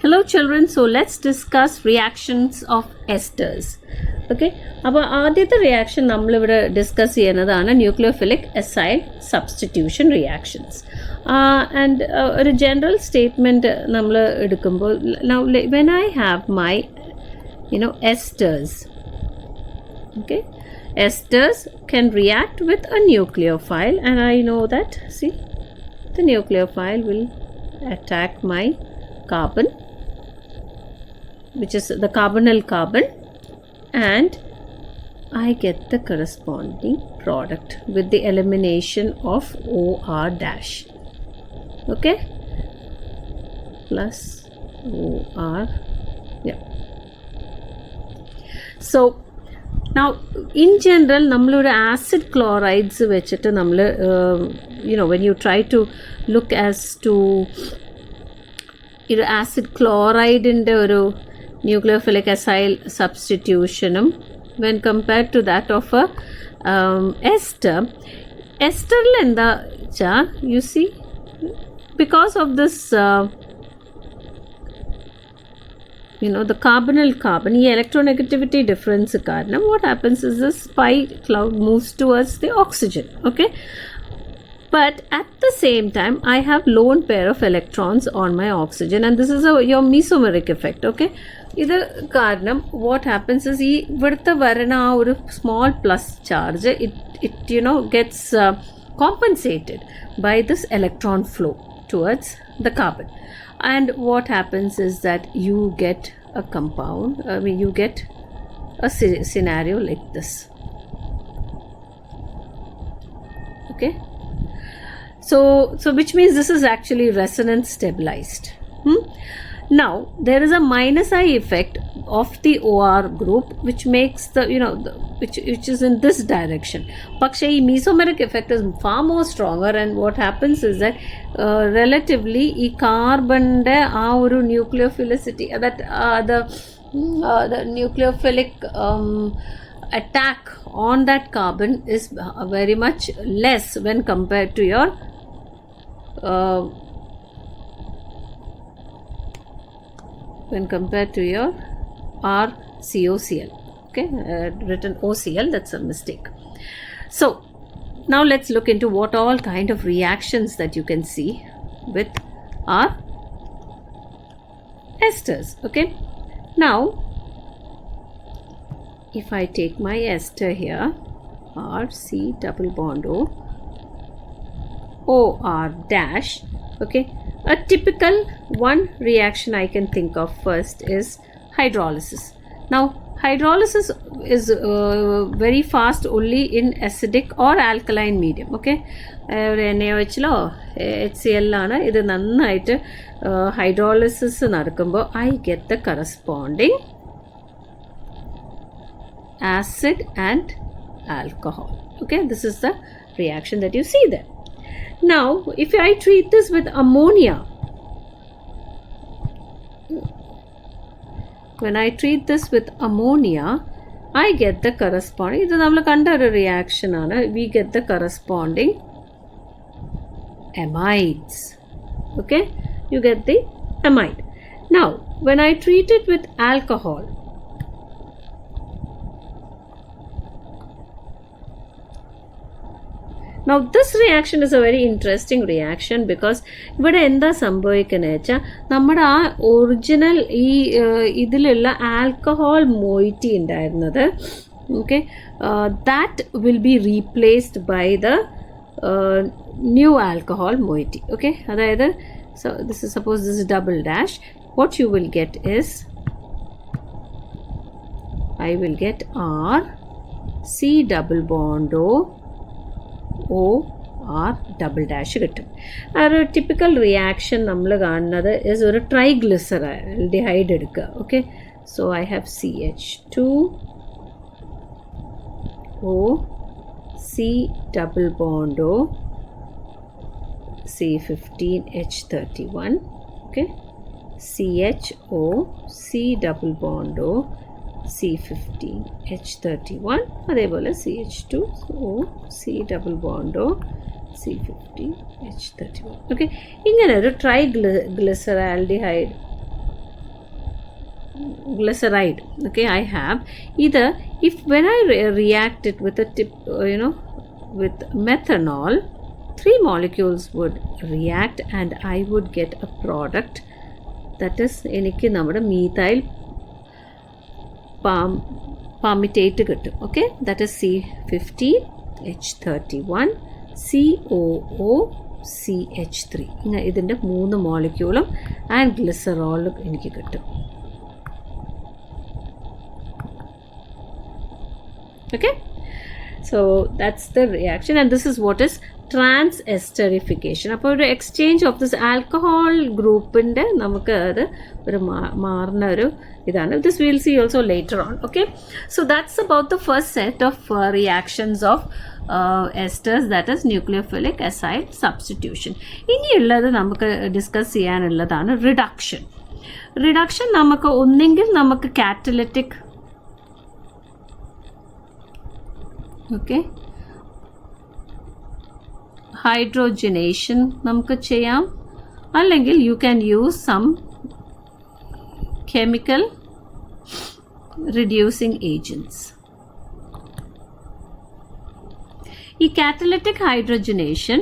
Hello children, so let's discuss reactions of esters. Okay, അപ്പോൾ ആദ്യത്തെ reaction നമ്മളിവിടെ discuss ചെയ്യുന്നതാണ് ന്യൂക്ലിയോഫിലിക് എസൈൽ സബ്സ്റ്റിറ്റ്യൂഷൻ റിയാക്ഷൻസ്. ആൻഡ് ഒരു ജനറൽ സ്റ്റേറ്റ്മെൻറ്റ് നമ്മൾ എടുക്കുമ്പോൾ when I have my esters, okay, esters can react with a nucleophile, and I know that, see, the nucleophile will attack my carbon, which is the carbonyl carbon, and I get the corresponding product with the elimination of OR dash, okay, plus OR, yeah. So now in general നമ്മളൊരു acid chlorides വെച്ചിട്ട് നമ്മൾ when you try to look as to ഒരു acid ക്ലോറൈഡിൻ്റെ ഒരു nucleophilic acyl സബ്സ്റ്റിറ്റ്യൂഷനും when compared to that of a എസ്റ്ററിൽ എന്താ വെച്ചാൽ you see, because of this the carbonyl carbon, the electronegativity difference കാരണം what happens is this pi cloud moves towards the oxygen, okay, but at the same time I have lone pair of electrons on my oxygen, and this is your mesomeric effect, okay. ഇത് കാരണം what happens is ഈ ഇവിടുത്തെ വരുന്ന ആ ഒരു small plus charge it gets compensated by this electron flow towards the carbon, and what happens is that you get a compound, you get a scenario like this, okay. So which means this is actually resonance stabilized. Now there is a minus I effect of the OR group which makes the which is in this direction. പക്ഷേ ഈ mesomeric effect is far more stronger, and what happens is that relatively ഈ കാർബണിൻ്റെ ആ ഒരു ന്യൂക്ലിയോഫിലിസിറ്റി, that the nucleophilic attack on that carbon is very much less when compared to your RCOCl, okay, written OCl, that's a mistake. So now let's look into what all kind of reactions that you can see with our esters, okay. Now if I take my ester here, RC double bond O OR dash, okay, a typical one reaction I can think of first is hydrolysis. Now hydrolysis is very fast only in acidic or alkaline medium, okay. NaOH HCl ആണ് ഇത് നന്നായിട്ട് hydrolysis നടക്കുമ്പോൾ I get the corresponding acid and alcohol, okay. This is the reaction that you see there. Now if I treat this with ammonia, when I treat this with ammonia, I get the corresponding, ഇത് നമ്മൾ കണ്ട ഒരു reaction ആണ്, we get the corresponding amides, okay. You get the amide. Now when I treat it with alcohol, now this reaction is a very interesting reaction because ഇവിടെ എന്താ സംഭവിക്കുന്നത് വെച്ചാൽ നമ്മുടെ ആ ഒറിജിനൽ ഈ ഇതിലുള്ള ആൽക്കഹോൾ മോയിറ്റി ഉണ്ടായിരുന്നത്, okay, that will be replaced by the new alcohol moiety, okay. അതായത് so this is, suppose this is double dash, what you will get is I will get R C double bond O R double dash കിട്ടും. ആ ഒരു typical reaction നമ്മൾ കാണുന്നത് is ഒരു triglyceride എടുക്കുക, okay. So I have CH2 O C double bond O C15H31, okay, CHO C double bond O C15H31, അതേപോലെ CH2O C double bond O C15H31, okay. ഇങ്ങനെ ഒരു ട്രൈഗ്ലിസറാൽഡിഹൈഡ് glyceride, okay, I have either, if when I react it with a with methanol, 3 molecules would react and I would get a product that is എനിക്ക് നമ്മുടെ methyl palmitate കിട്ടും. Okay, that is C15H31 COOCH3. ഇതിൻ്റെ 3 മോളിക്യൂളും and ഗ്ലിസറോളും എനിക്ക് കിട്ടും. Okay, so that's the reaction, and this is what is trans esterification. അപ്പോൾ ഒരു exchange of this alcohol ഗ്രൂപ്പിൻ്റെ നമുക്ക് അത് ഒരു മാറുന്ന ഒരു ഇതാണ്. This will see also later on. Okay, so that's about the first set of reactions of esters, that is nucleophilic acyl substitution. ഇനിയുള്ളത് നമുക്ക് ഡിസ്കസ് ചെയ്യാനുള്ളതാണ് റിഡക്ഷൻ. റിഡക്ഷൻ നമുക്ക് ഒന്നെങ്കിൽ നമുക്ക് കാറ്റലിറ്റിക്, ഓക്കെ, ഹൈഡ്രോജനേഷൻ നമുക്ക് ചെയ്യാം, അല്ലെങ്കിൽ you can use some chemical reducing agents. ഈ catalytic hydrogenation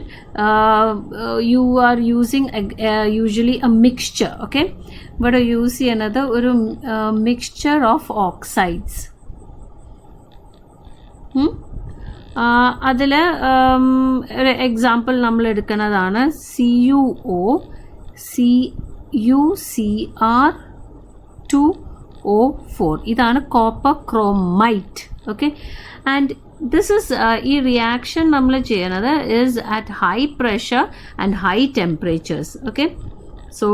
you are using usually a mixture. Okay, ഇവിടെ യൂസ് ചെയ്യുന്നത് ഒരു മിക്സ്ചർ ഓഫ് ഓക്സൈഡ്സ്. അതിൽ ഒരു എക്സാമ്പിൾ നമ്മൾ എടുക്കുന്നതാണ് CuCr2O4. ഇതാണ് copper chromite. Okay, and this is ഈ റിയാക്ഷൻ നമ്മൾ ചെയ്യുന്നത് is at high pressure and high temperatures. Okay, so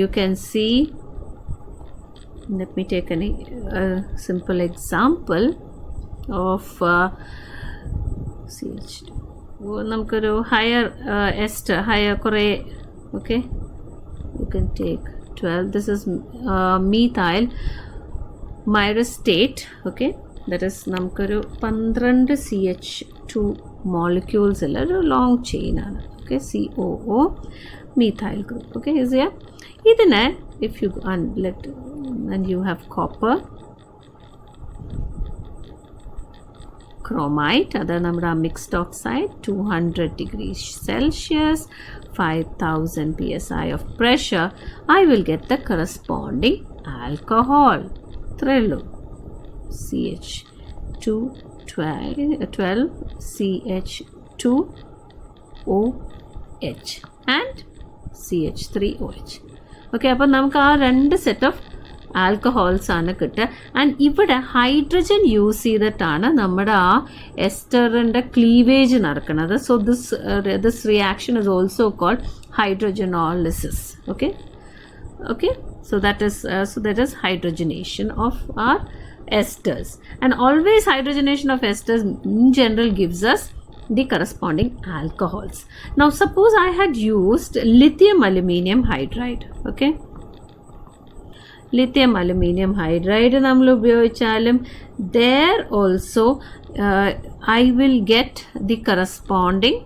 you can see, let me take a simple example of CH2. നമുക്കൊരു higher ester, higher കുറേ, okay, you can take 12. this is methyl myristate. okay, that is നമുക്കൊരു 12 CH2 molecules ഉള്ള ഒരു long chain ആണ്. Okay, COO methyl group. Okay, is here ഇതിനെ if you let and you have copper chromite, other number mixed oxide, 200 degrees Celsius, 5000 psi of pressure, I will get the corresponding alcohol. Thrello CH12 CH2OH and CH3OH. Okay, അപ്പോൾ നമുക്ക് ആ 2 set of alcohols ആണ് കിട്ടുക. And ഇവിടെ hydrogen use ചെയ്തിട്ടാണ് നമ്മുടെ ആ എസ്റ്ററിൻ്റെ ക്ലീവേജ് നടക്കുന്നത്. So this reaction is also called hydrogenolysis. Okay, okay, so that is hydrogenation of our esters, and always hydrogenation of esters in general gives us the corresponding alcohols. Now suppose I had used lithium aluminum hydride. okay, lithium aluminum hydride നമ്മൾ ഉപയോഗിച്ചാലും there also I will get the corresponding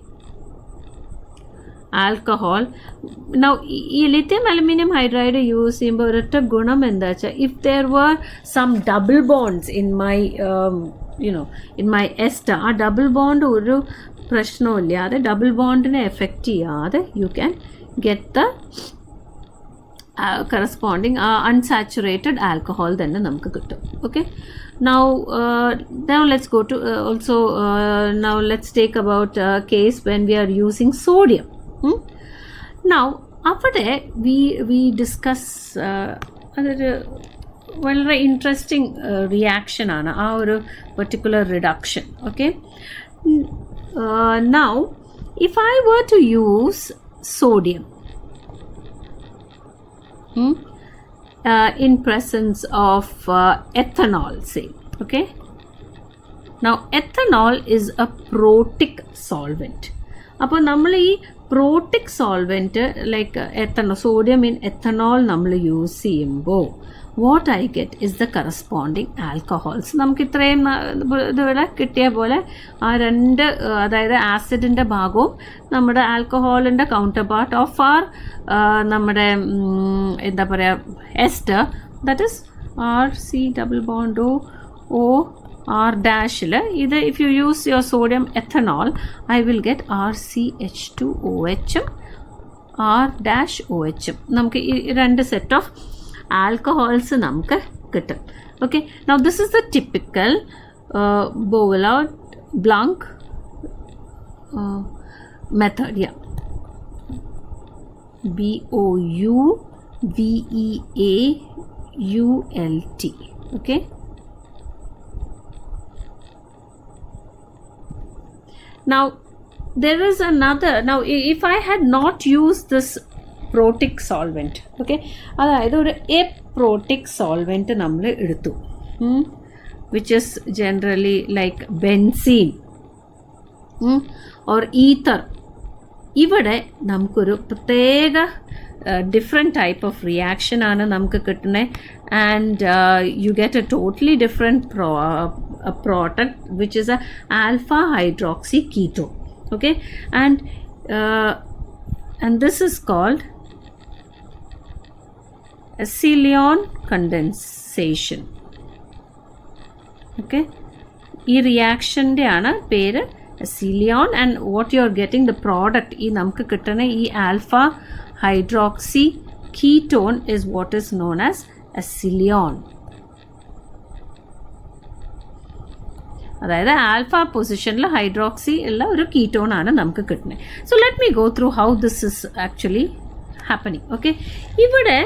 alcohol. Now ഈ lithium aluminum hydride use ചെയ്യുമ്പോൾ ഒരൊറ്റ ഗുണം എന്താ വെച്ചാൽ, if there were some double bonds in my in my ester, ആ double bond ഒരു പ്രശ്നമില്ലാതെ, ഡബിൾ ബോണ്ടിനെ എഫക്റ്റ് ചെയ്യാതെ you can get the corresponding unsaturated alcohol തന്നെ നമുക്ക് കിട്ടും. okay, now let's go to also now let's take about a case when we are using sodium. now അവിടെ we discuss അതൊരു വളരെ interesting reaction ആണ് ആ ഒരു particular reduction. Okay, now if I were to use sodium in presence of ethanol, say, okay, now ethanol is a protic solvent. അപ്പോൾ നമ്മൾ ഈ protic solvent like sodium in ethanol നമ്മൾ use ചെയ്യുമ്പോൾ what I get is the corresponding alcohols. നമുക്ക് ഇത്രയും ഇതിവിടെ കിട്ടിയ പോലെ ആ രണ്ട്, അതായത് ആസിഡിൻ്റെ ഭാഗവും നമ്മുടെ ആൽക്കഹോളിൻ്റെ കൗണ്ടർ പാർട്ട് ഓഫ് ആർ നമ്മുടെ എന്താ പറയുക ester, that is RC double bond O R ഡാഷിൽ ഇത് if you use your sodium ethanol I will get RCH2OH R-OH. നമുക്ക് ഈ രണ്ട് സെറ്റ് ഓഫ് ആൽക്കഹോൾസ് നമുക്ക് കിട്ടും. Okay, now this is the typical Beaulieu-Blanc method. Yeah, BOUVEAULT. Okay, now there is another. Now if I had not used this protic solvent, okay, അതായത് ഒരു aprotic solvent നമ്മൾ എടുത്തു, which is generally like benzene or ether. ഇവിടെ നമുക്കൊരു പ്രത്യേക different type of reaction ആണ് നമുക്ക് കിട്ടുന്നത്, and you get A totally different product which is A alpha hydroxy ketone. Okay, and this is called acetylene condensation. Okay, ഈ റിയാക്ഷൻ്റെ ആണ് പേര് acetylene, and what you are getting the product ഈ നമുക്ക് കിട്ടുന്ന ഈ alpha hydroxy ketone is what is known as acetylene. അതായത് alpha പൊസിഷനിൽ hydroxy ഉള്ള ഒരു കീറ്റോൺ ആണ് നമുക്ക് കിട്ടുന്നത്. So let me go through how this is actually happening. Okay, ഇവിടെ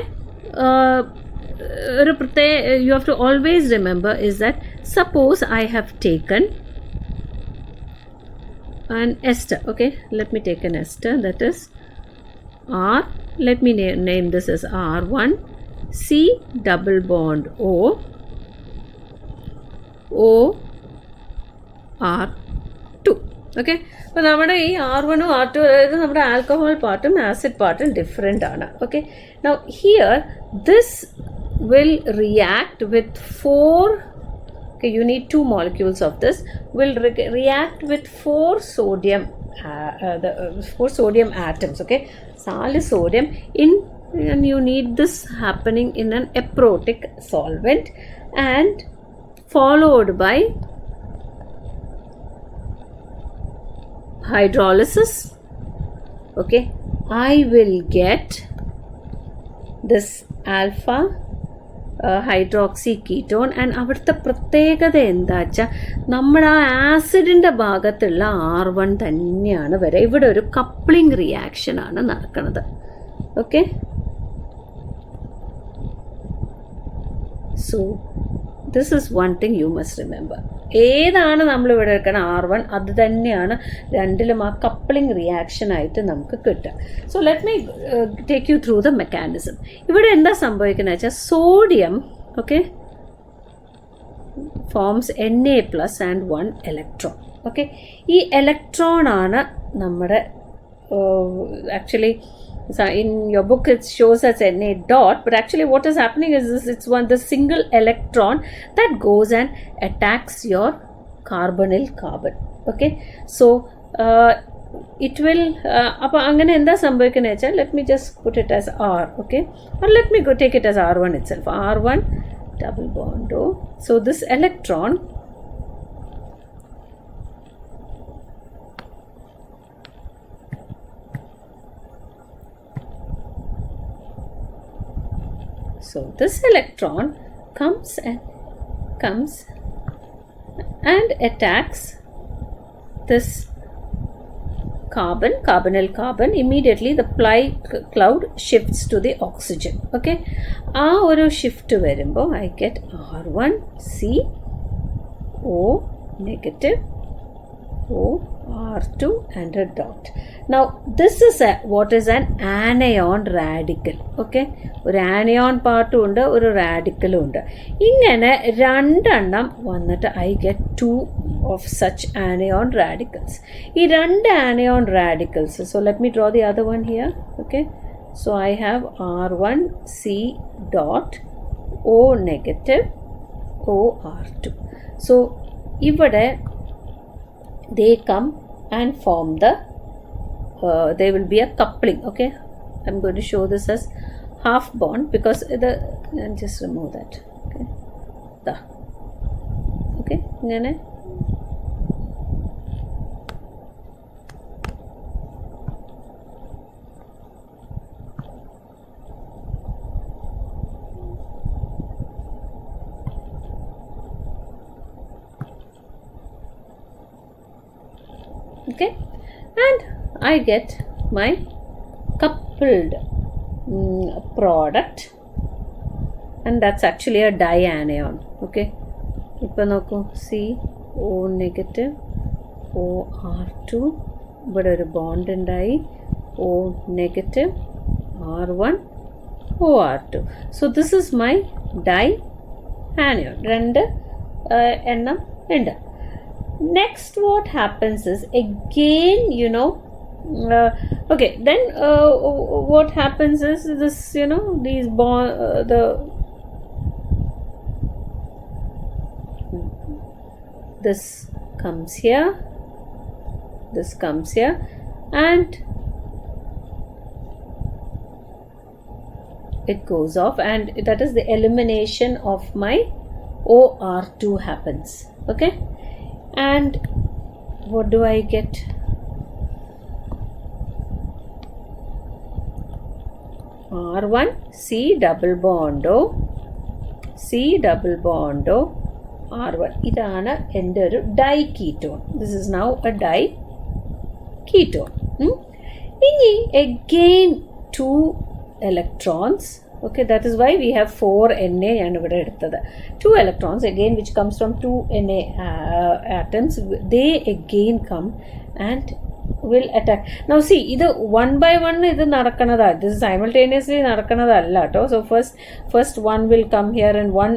ഒരു പ്രത്യേക you have to always remember is that suppose I have taken an ester. Okay, let me take an ester, that is R, let me name this as R1 C double bond O R2. Okay, അപ്പോൾ നമ്മുടെ ഈ R1 R2 അതായത് നമ്മുടെ alcohol പാർട്ടും acid പാർട്ടും different ആണ്. Okay, now here this will react with 4, okay, you need 2 molecules of this, will react with 4 sodium atoms. Okay, solid sodium in, and you need this happening in an aprotic solvent and followed by hydrolysis. Okay, I will get this alpha hydroxy ketone. And അവിടുത്തെ പ്രത്യേകത എന്താ വെച്ചാൽ നമ്മുടെ ആ ആസിഡിൻ്റെ ഭാഗത്തുള്ള R1 തന്നെയാണ് വരെ. ഇവിടെ ഒരു കപ്ലിംഗ് റിയാക്ഷനാണ് നടക്കുന്നത്. Okay, so this is one thing you must remember. ഏതാണ് നമ്മളിവിടെ എടുക്കുന്ന R1 അത് തന്നെയാണ് രണ്ടിലും ആ കപ്ലിംഗ് റിയാക്ഷനായിട്ട് നമുക്ക് കിട്ടുക. So let me take you through the mechanism. ഇവിടെ എന്താ സംഭവിക്കുന്നത് വെച്ചാൽ sodium, okay, forms Na+ and 1 electron. Okay, ഈ ഇലക്ട്രോൺ ആണ് നമ്മുടെ actually in your book it shows as Na dot, but actually what is happening is this, it's the single electron that goes and attacks your carbonyl carbon. Okay, so it will appo angane endha sambhavikkunnu vecha, let me just put it as R. Okay, or let me go take it as R1 itself, R1 double bond O. So this electron comes and attacks this carbonyl carbon. Immediately the pi cloud shifts to the oxygen. Okay, ആ ഒരു shift വരുമ്പോൾ I get R1 C O negative O R2 and a dot. Now this is what is an anion radical. Okay, ഒരു anion പാർട്ടും ഉണ്ട്, ഒരു റാഡിക്കലും ഉണ്ട്. ഇങ്ങനെ രണ്ടെണ്ണം വന്നിട്ട് I get 2 of such anion radicals. ഈ രണ്ട് anion radicals. So let me draw the other one here. Okay. So I have R1C dot O negative OR2. So ഇവിടെ they come and form the there will be a coupling. Okay, I'm going to show this as half bond because I'll just remove that. Okay, okay, ഇങ്ങനെ okay, and I get my coupled product, and that's actually a dianion. Okay, ഇപ്പോൾ നോക്കൂ CO negative OR2, ഇവിടെ ഒരു bond ഉണ്ടായി O negative R1 OR2. So this is my dianion. രണ്ട് എണ്ണം ഉണ്ട്. Next what happens is again, okay, then what happens is this, these this comes here, this comes here, and it goes off, and that is the elimination of my OR2 happens. Okay, and what do I get? R1 C double bond O C double bond O R1. ഇതാണ് എൻ്റെ ഒരു diketone. This is now a diketone. ഇനി again 2 electrons. Okay, that is why we have 4 Na ആണ് ഇവിടെ എടുത്തത്. 2 electrons again which comes from 2 Na atoms. They again come and will attack. Now see, ഇത് 1 by 1 ഇത് നടക്കണതാണ്. This is simultaneously നടക്കണതല്ല കേട്ടോ. So first one will come here and one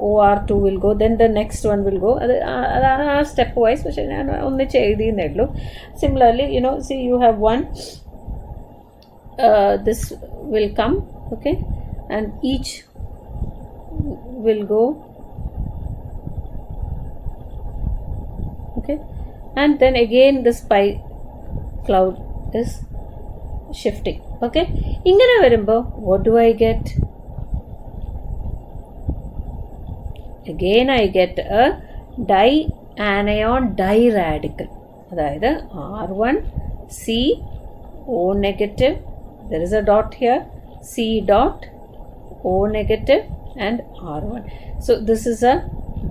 OR2 will go, then the next one will go. അതാണ് ആ step wise. പക്ഷെ ഞാൻ ഒന്നിച്ച് എഴുതിയെന്നേ ഉള്ളൂ. Similarly, see, you have one, this will come, okay, and each will go, okay, and then again this pi cloud is shifting. Okay, ingane varumbo what do I get? Again I get a dianion diradical. അതായത് R1 C O negative, there is a dot here, C dot O negative and R1. So this is a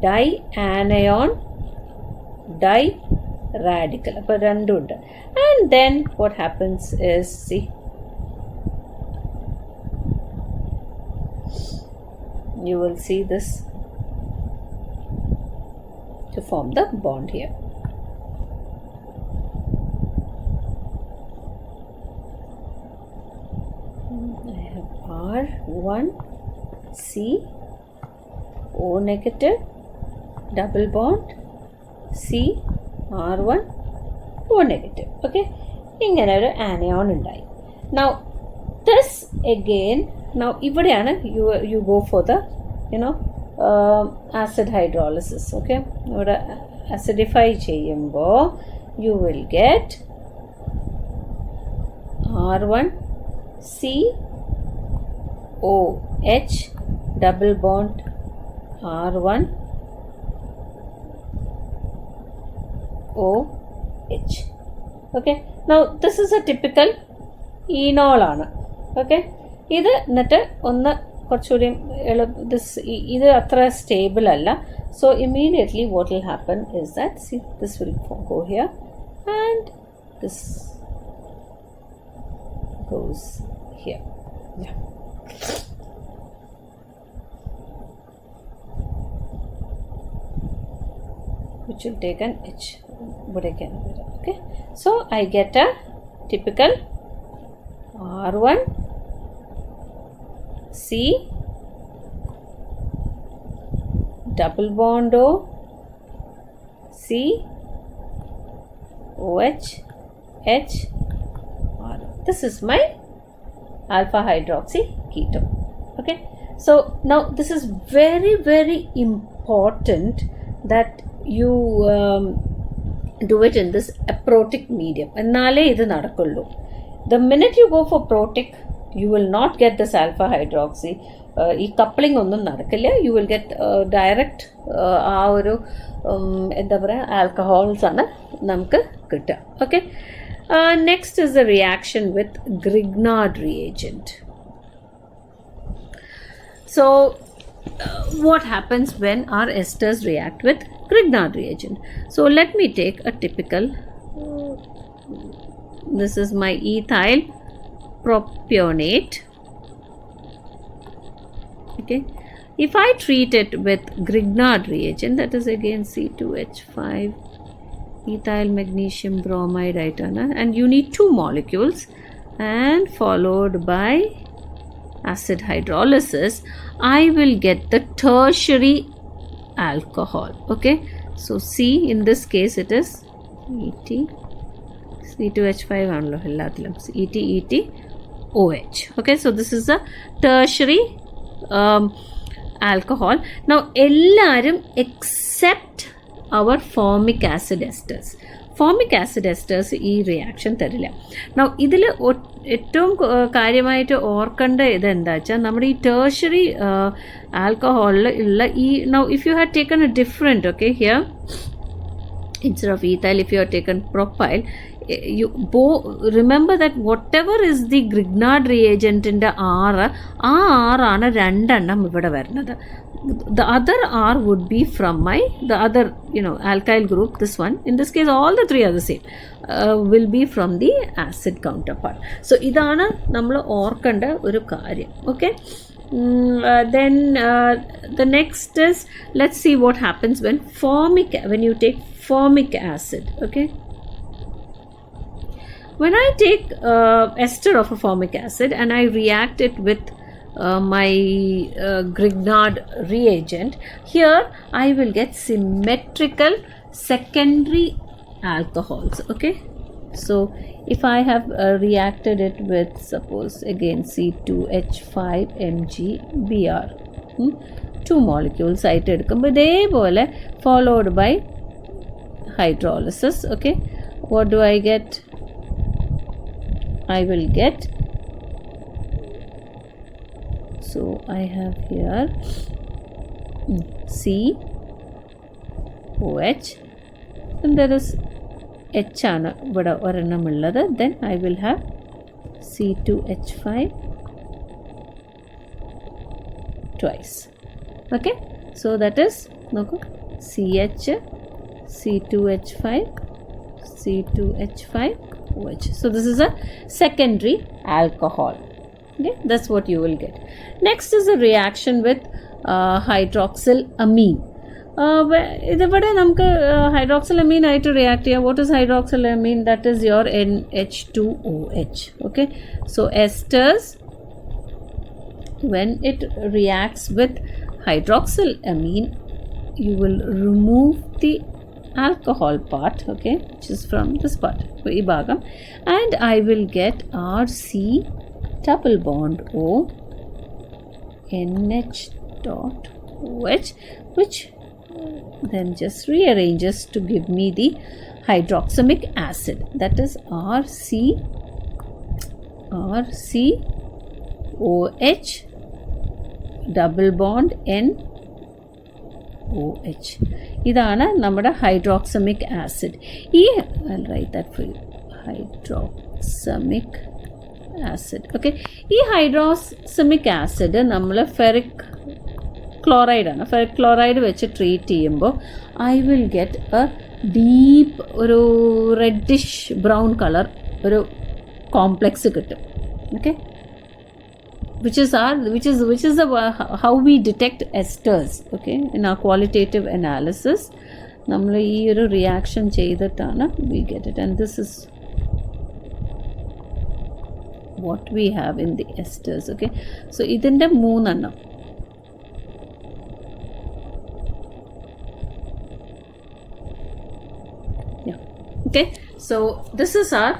dianion diradical. അപ്പോൾ രണ്ടും ഉണ്ട്. And then what happens is, see, you will see this to form the bond here. I have R1 C O negative double bond C R1 O negative. Okay, ഇങ്ങനെ ഒരു anion ഉണ്ടായി. Now this again, now ഇവിടെയാണ് you go for the acid hydrolysis. Okay, ഇവിടെ acidify ചെയ്യുമ്പോൾ you will get R1 C O H double bond R1 O H. Okay, now this is a typical enol ആണ്. Okay, ഇത് എന്നിട്ട് ഒന്ന് കുറച്ചുകൂടി ഇത് അത്ര സ്റ്റേബിൾ അല്ല. So immediately what will happen is that, see, this will go here and this goes here. Yeah. Which will take an H. Okay, so I get a typical R1 C double bond O C OH H R. This is my alpha hydroxy ketone. Okay, so now this is very, very important that you do it in this aprotic medium. എന്നാലേ ഇത് നടക്കുള്ളൂ. The minute you go for protic, you will not get this alpha hydroxy. ഈ coupling ഒന്നും നടക്കില്ല. You will get direct ആ ഒരു എന്താ പറയുക ആൽക്കഹോൾസ് ആണ് നമുക്ക് കിട്ടുക. Okay, next is the reaction with Grignard reagent. So what happens when our esters react with Grignard reagent? So let me take a typical, this is my ethyl propionate. Okay, if I treat it with Grignard reagent, that is again C2H5 ethyl magnesium bromide aitana, and you need 2 molecules, and followed by acid hydrolysis, I will get the tertiary alcohol. Okay, so C, in this case it is ET C2H5 aanallo ellathilam ET OH. Okay, so this is the tertiary alcohol. Now ellarum except our formic acid esters. Formic acid എസ്റ്റേഴ്സ് ഈ reaction തരില്ല. Now ഇതിൽ ഏറ്റവും കാര്യമായിട്ട് ഓർക്കേണ്ട ഇതെന്താ വെച്ചാൽ നമ്മുടെ ഈ ടേർഷറി ആൽക്കഹോളിൽ ഉള്ള ഈ now if you have taken A different okay here instead of ethyl, if you have taken propyl, you remember that whatever is the Grignard reagent in the R, ആ R ആണ് രണ്ടെണ്ണം ഇവിടെ വരുന്നത്. The other R would be from the other alkyl group, this one. In this case all the 3 are the same, will be from the acid counterpart. So ഇതാണ് നമ്മൾ ഓർക്കേണ്ട ഒരു കാര്യം. Okay, then the next is, let's see what happens when you take formic acid. Okay, when I take ester of a formic acid and I react it with my Grignard reagent, here I will get symmetrical secondary alcohols. Okay, so if I have reacted it with, suppose again C2H5MgBr, 2 molecules ആയിട്ട് എടുക്കുമ്പോൾ ഇതേപോലെ followed by hydrolysis. Okay, what do I get? I will get, so I have here C OH, and there is H ആണ് ഇവിടെ ഒരെണ്ണം ഉള്ളത്. Then I will have C2H5 twice. Okay, so that is നോക്കൂ CH C2H5 C2H5OH. So this is a secondary alcohol. Okay, that's what you will get. Next is a reaction with hydroxylamine. ഇതിവിടെ നമുക്ക് hydroxylamine ആയിട്ട് react ചെയ്യാം. What is hydroxylamine? That is your NH2OH. Okay, so esters, when it reacts with hydroxylamine, you will remove the alcohol part, okay, which is from this part, and I will get RC double bond O NH dot OH, which then just rearranges to give me the hydroxamic acid, that is RCOH double bond N OH. ഇതാണ് നമ്മുടെ hydroxamic acid. I'll write that for you, hydroxamic acid. Okay, ഈ hydroxamic acid നമ്മൾ ferric chloride ആണ്. Ferric chloride വെച്ച് treat ചെയ്യുമ്പോൾ I will get a deep ഒരു reddish brown colour ഒരു complex കിട്ടും. Okay, which is how we detect esters. Okay, in our qualitative analysis നമ്മൾ ഈ ഒരു റിയാക്ഷൻ ചെയ്തിട്ടാണ് we get it, and this is what we have in the esters. Okay, so ഇതിൻ്റെ 3 എണ്ണം. Okay, so this is our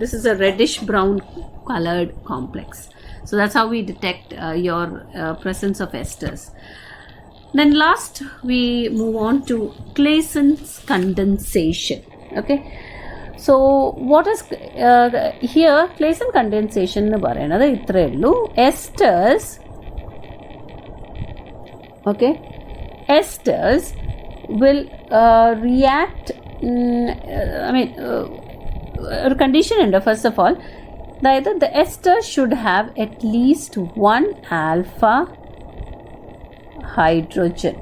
this is a reddish brown colored complex. So that's how we detect your presence of esters. Then last we move on to Clason's condensation. Okay, so what is here Clason condensation എന്ന് പറയുന്നത് ഇത്രയേ ഉള്ളൂ. Esters, okay, esters will react. ഒരു condition ഉണ്ട്. First of all, അതായത് the ester should have at least one alpha hydrogen.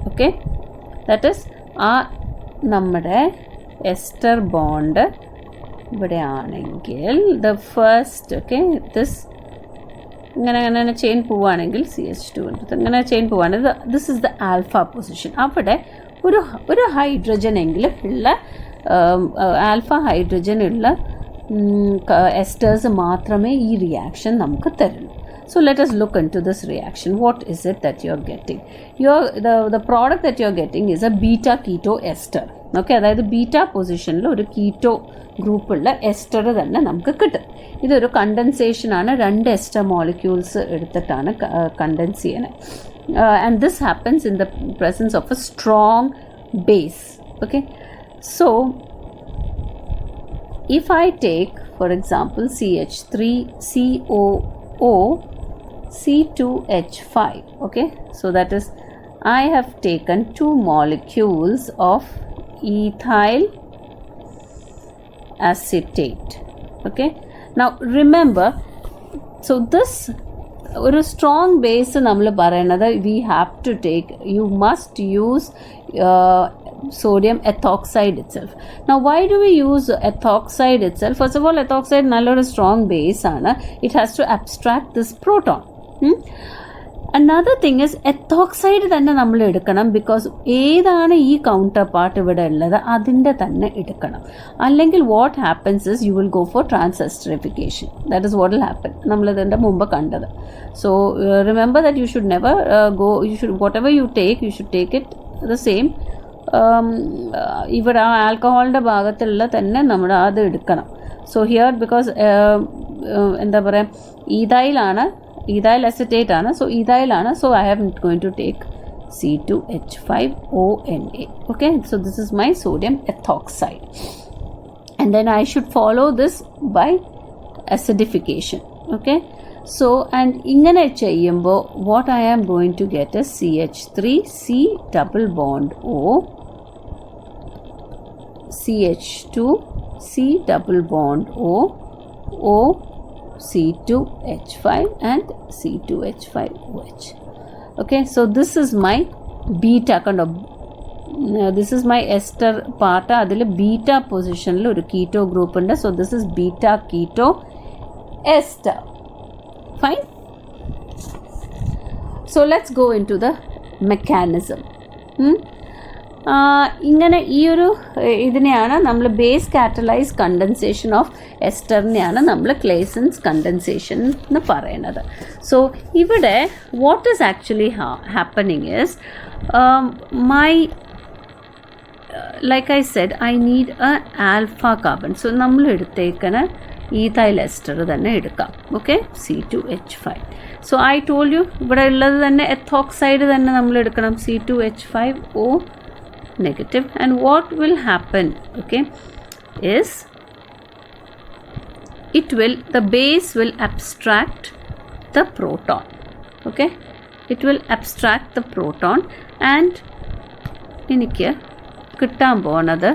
Okay, that is ആ നമ്മുടെ ester bond ഇവിടെ ആണെങ്കിൽ the first, okay, this ഇങ്ങനെ ചെയിൻ പോവുകയാണെങ്കിൽ CH2 ഇങ്ങനെ ചെയിൻ പോവുകയാണെങ്കിൽ this is the alpha position. അവിടെ ഒരു ഹൈഡ്രജൻ എങ്കിലും ഉള്ള ആൽഫ ഹൈഡ്രജൻ ഉള്ള എസ്റ്റേഴ്സ് മാത്രമേ ഈ റിയാക്ഷൻ നമുക്ക് തരുള്ളൂ. So let us look into this reaction. What is it that you are getting? The product that you are getting is a beta keto ester. Okay, അതായത് ബീറ്റ പൊസിഷനിൽ ഒരു കീറ്റോ ഗ്രൂപ്പുള്ള ester തന്നെ നമുക്ക് കിട്ടും. ഇതൊരു കണ്ടൻസേഷനാണ്. 2 എസ്റ്റർ മോളിക്യൂൾസ് എടുത്തിട്ടാണ് കണ്ടൻസ് ചെയ്യുന്നത്. And this happens in the presence of a strong base. Okay, so if I take, for example, CH3COO C2H5, okay, so that is I have taken 2 molecules of ethyl acetate. Okay, now remember, so this ഒരു strong base നമ്മൾ പറയുന്നത് we have to take, you must use sodium ethoxide itself. Now why do we use ethoxide itself? First of all, ethoxide നല്ലൊരു strong base ആണ്. It has to abstract this proton. Another thing is ethoxide തന്നെ നമ്മൾ എടുക്കണം. Because ഏതാണ് ഈ counter part ഇവിടെ ഉള്ളത് അതിൻ്റെ തന്നെ എടുക്കണം. അല്ലെങ്കിൽ what happens is you will go for transesterification. That is what will happen. നമ്മളിതിൻ്റെ മുമ്പ് കണ്ടത്. So remember that you should never go, you should whatever you should take it the same. ഇവിടെ ആ ആൽക്കഹോളിൻ്റെ ഭാഗത്തുള്ള തന്നെ നമ്മൾ അത് എടുക്കണം. സോ ഹിയർ ബിക്കോസ് എന്താ പറയുക, ഈഥൈലാണ്, ethyl acetate ആണ്. So ethyl ആണ്. So I am going to take C2H5ONA. Okay, so this is my sodium ethoxide. And then I should follow this by acidification. Okay, so and ഇങ്ങനെ ചെയ്യുമ്പോൾ what I am going to get is CH3C double bond O, CH2 C double bond O, O C2H5 and C2H5OH. Okay, so this is my beta kind of this is my ester part. അതിൽ beta പൊസിഷനിൽ ഒരു keto group ഉണ്ട്. So this is beta keto ester. Fine. So let's go into the mechanism. ഇങ്ങനെ ഈ ഒരു ഇതിനെയാണ് നമ്മൾ base catalyse condensation of എസ്റ്ററിനെയാണ് നമ്മൾ ക്ലേസൻസ് കണ്ടൻസേഷൻ എന്ന് പറയുന്നത്. സോ ഇവിടെ what is actually happening is my like I said I need a alpha carbon. So നമ്മൾ എടുത്തേക്കണ ഈഥൈൽ എസ്റ്റർ തന്നെ എടുക്കാം. Okay, C2H5. So I told you ഇവിടെ ഉള്ളത് തന്നെ എത്തോക്സൈഡ് തന്നെ നമ്മൾ എടുക്കണം, C2H5O negative. And what will happen, okay, is the base will abstract the proton. Okay, it will abstract the proton and എനിക്ക് കിട്ടാൻ പോകുന്നത്,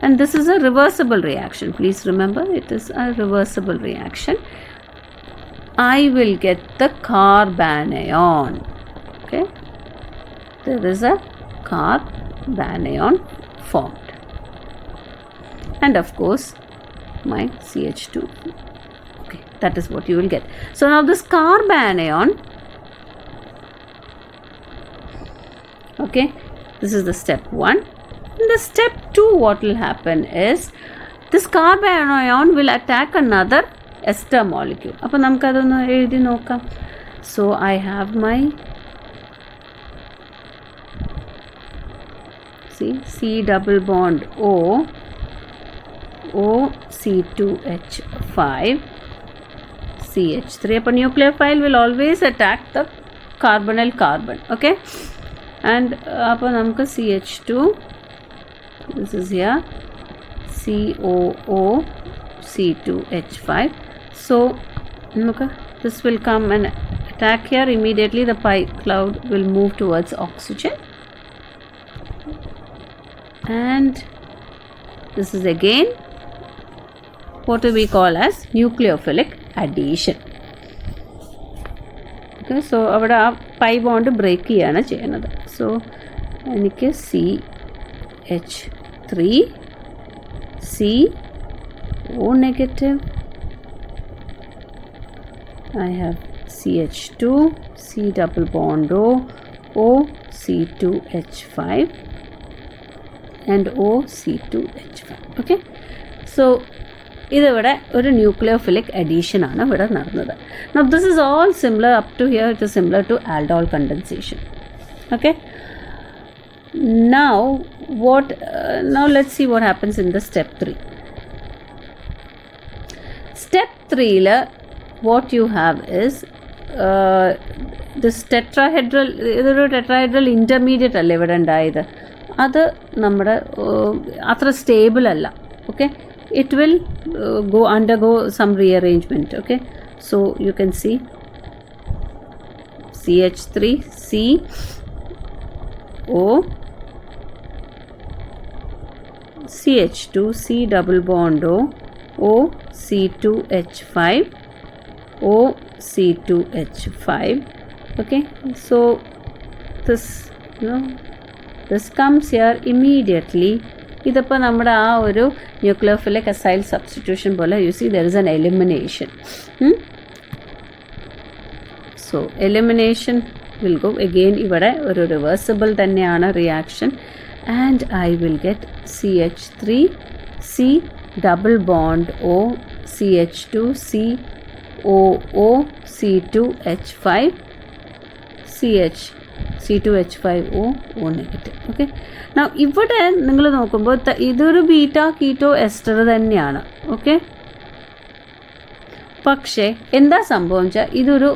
and this is a reversible reaction, please remember it is a reversible reaction. I will get the carbanion. Okay, there is a carbanion formed, and of course my CH2. Okay, that is what you will get. So now this carbanion, okay, this is the step 1. In the step 2, what will happen is this carbanion will attack another ester molecule. അപ്പോൾ നമുക്കതൊന്ന് എഴുതി നോക്കാം. So I have my C double bond O OC2H5 CH3. A nucleophile will always attack the carbonyl carbon. Okay, and CH2, this is here COOC2H5. So this will come and attack here. Immediately the pi cloud will move towards oxygen, and this is again what we call as nucleophilic addition. Okay, so avada pi bond break cheyana cheynadu. So enikku CH3 CO negative, I have CH2 C double bond O C2H5 and OC2H5. Okay, so ഇതിവിടെ ഒരു nucleophilic addition ആണ് ഇവിടെ നടന്നത്. Now this is all similar up to here. It is similar to aldol condensation. Okay, now let's see what happens in the step 3. Step 3 what you have is this tetrahedral, ഇതൊരു tetrahedral intermediate അല്ലേ ഇവിടെ ഉണ്ടായത്. അത് നമ്മുടെ അത്ര stable അല്ല. Okay, it will undergo some rearrangement. Okay, so you can see CH3 CO CH2 C double bond O C2H5 O C2H5. Okay, so this this comes here immediately. ഇതിപ്പോൾ നമ്മുടെ ആ ഒരു ന്യൂക്ലിയോഫിലിക് അസൈൽ സബ്സ്റ്റിറ്റ്യൂഷൻ പോലെ you see there is an elimination. So elimination will go again. ഇവിടെ ഒരു reversible തന്നെയാണ് reaction, and I will get CH3 C double bond O CH2 COO C2H5 CH C2H5O negative. Okay, now ഇവിടെ നിങ്ങൾ നോക്കുമ്പോൾ ഇതൊരു beta keto ester തന്നെയാണ്. Okay, പക്ഷേ എന്താ സംഭവം വെച്ചാൽ ഇതൊരു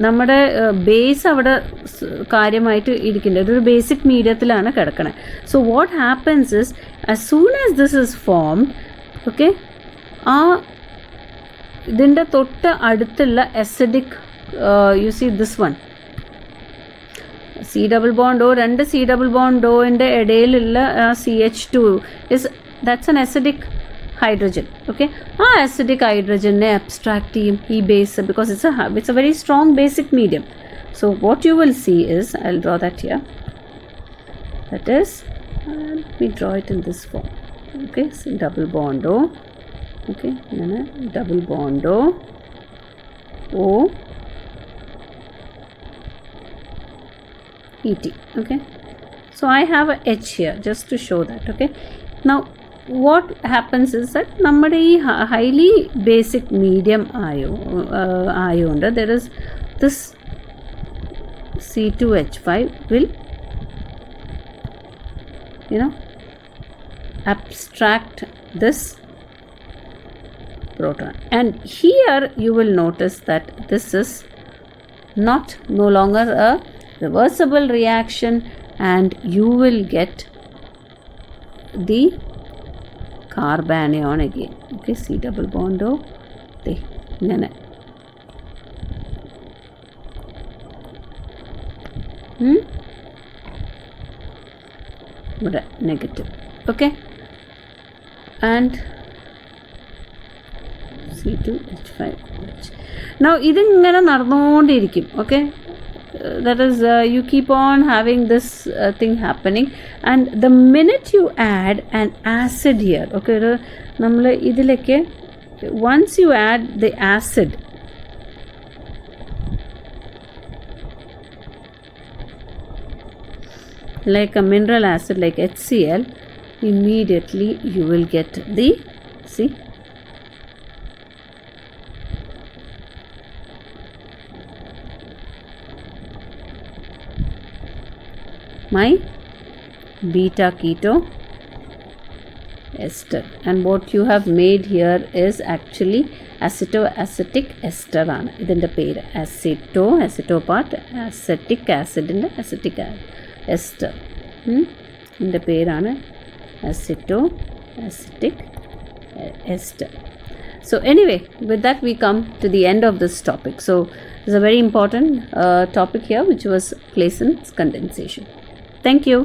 നമ്മുടെ ബേസ് അവിടെ കാര്യമായിട്ട് ഇരിക്കില്ല. ഇതൊരു ബേസിക് മീഡിയത്തിലാണ് കിടക്കണത്. So what happens is as soon as this is formed, okay, ആ ഇതിൻ്റെ തൊട്ട് അടുത്തുള്ള acidic you see this one C double bond O, രണ്ട് C double bond O ൻ്റെ ഇടയിലുള്ള CH2 that's an acidic hydrogen. Okay, ആ acidic hydrogenനെ abstract ചെയ്യും ഈ base because it's a very strong basic medium. So what you will see is, I'll draw that here, that is let me draw it in this form. Okay, C double bond O, okay, double bond O ET. Okay, so I have a H here just to show that. Okay, now what happens is that നമ്മുടെ ഈ highly basic medium ആയതുകൊണ്ട് there is this C2H5 will abstract this proton, and here you will notice that this is no longer a reversible reaction, and you will get the carbanion again. Okay, C double bond O negative. Okay, and C2H5OH. Now ഇതിങ്ങനെ നടന്നുകൊണ്ടിരിക്കും. Okay, that is you keep on having this thing happening, and the minute you add an acid here, okay, നമ്മൾ ഇതിലേക്ക് once you add the acid, like a mineral acid like HCl, immediately you will get the, see, my beta keto ester, and what you have made here is actually acetoacetic ester ആണ് ഇതിൻ്റെ പേര്. acetO part acetic acidൻ്റെ acetic ester ഇതിൻ്റെ പേരാണ് acetoacetic ester. So anyway, with that we come to the end of this topic. So there's a very important topic here, which was Clason's condensation. Thank you.